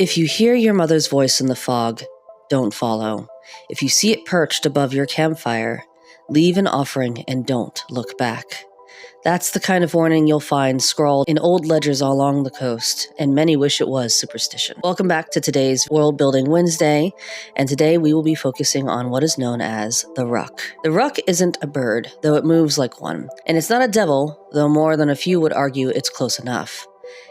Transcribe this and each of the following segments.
If you hear your mother's voice in the fog, don't follow. If you see it perched above your campfire, leave an offering and don't look back. That's the kind of warning you'll find scrawled in old ledgers all along the coast, and many wish it was superstition. Welcome back to today's Worldbuilding Wednesday, and today we will be focusing on what is known as the Rukk. The Rukk isn't a bird, though it moves like one, and it's not a devil, though more than a few would argue it's close enough.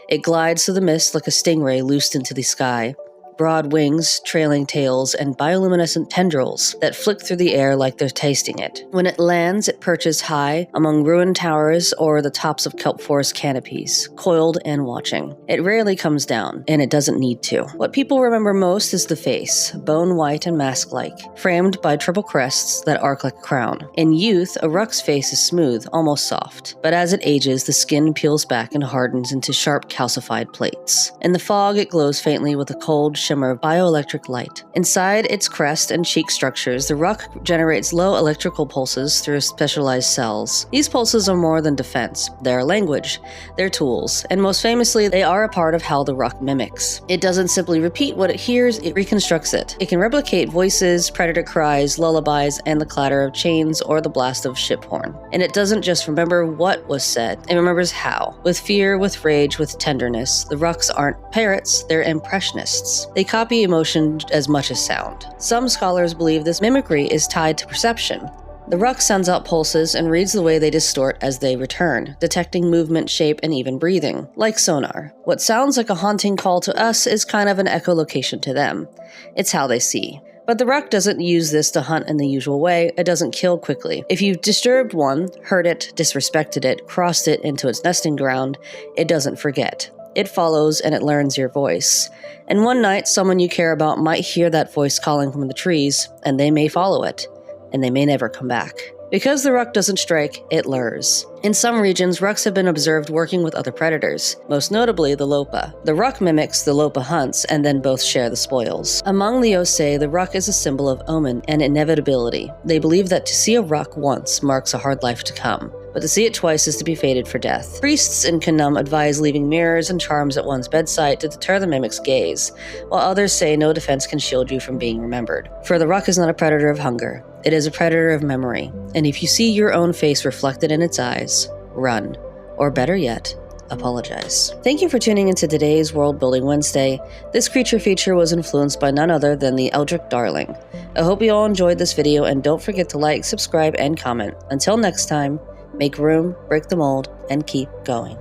It glides through the mist like a stingray loosed into the sky, broad wings, trailing tails, and bioluminescent tendrils that flick through the air like they're tasting it. When it lands, it perches high among ruined towers or the tops of kelp forest canopies, coiled and watching. It rarely comes down, and it doesn't need to. What people remember most is the face, bone white and mask-like, framed by triple crests that arc like a crown. In youth, a Rukk's face is smooth, almost soft, but as it ages, the skin peels back and hardens into sharp calcified plates. In the fog, it glows faintly with a cold shimmer of bioelectric light. Inside its crest and cheek structures, the Rukk generates low electrical pulses through specialized cells. These pulses are more than defense. They're language. They're tools. And most famously, they are a part of how the Rukk mimics. It doesn't simply repeat what it hears, it reconstructs it. It can replicate voices, predator cries, lullabies, and the clatter of chains or the blast of ship horn. And it doesn't just remember what was said, it remembers how. With fear, with rage, with tenderness. The Rukks aren't parrots, they're impressionists. They copy emotion as much as sound. Some scholars believe this mimicry is tied to perception. The Rukk sends out pulses and reads the way they distort as they return, detecting movement, shape, and even breathing, like sonar. What sounds like a haunting call to us is kind of an echolocation to them. It's how they see. But the Rukk doesn't use this to hunt in the usual way. It doesn't kill quickly. If you've disturbed one, hurt it, disrespected it, crossed it into its nesting ground, it doesn't forget. It follows and it learns your voice. And one night, someone you care about might hear that voice calling from the trees, and they may follow it, and they may never come back. Because the Rukk doesn't strike, it lures. In some regions, Rukks have been observed working with other predators, most notably the Lopa. The Rukk mimics the Lopa hunts, and then both share the spoils. Among the Osei, the Rukk is a symbol of omen and inevitability. They believe that to see a Rukk once marks a hard life to come, but to see it twice is to be fated for death. Priests in Kanum advise leaving mirrors and charms at one's bedside to deter the mimic's gaze, while others say no defense can shield you from being remembered. For the Rukk is not a predator of hunger, it is a predator of memory, and if you see your own face reflected in its eyes, run, or better yet, apologize. Thank you for tuning into today's World Building Wednesday. This creature feature was influenced by none other than the Eldritch Darling. I hope you all enjoyed this video, and don't forget to like, subscribe, and comment. Until next time, make room, break the mold, and keep going.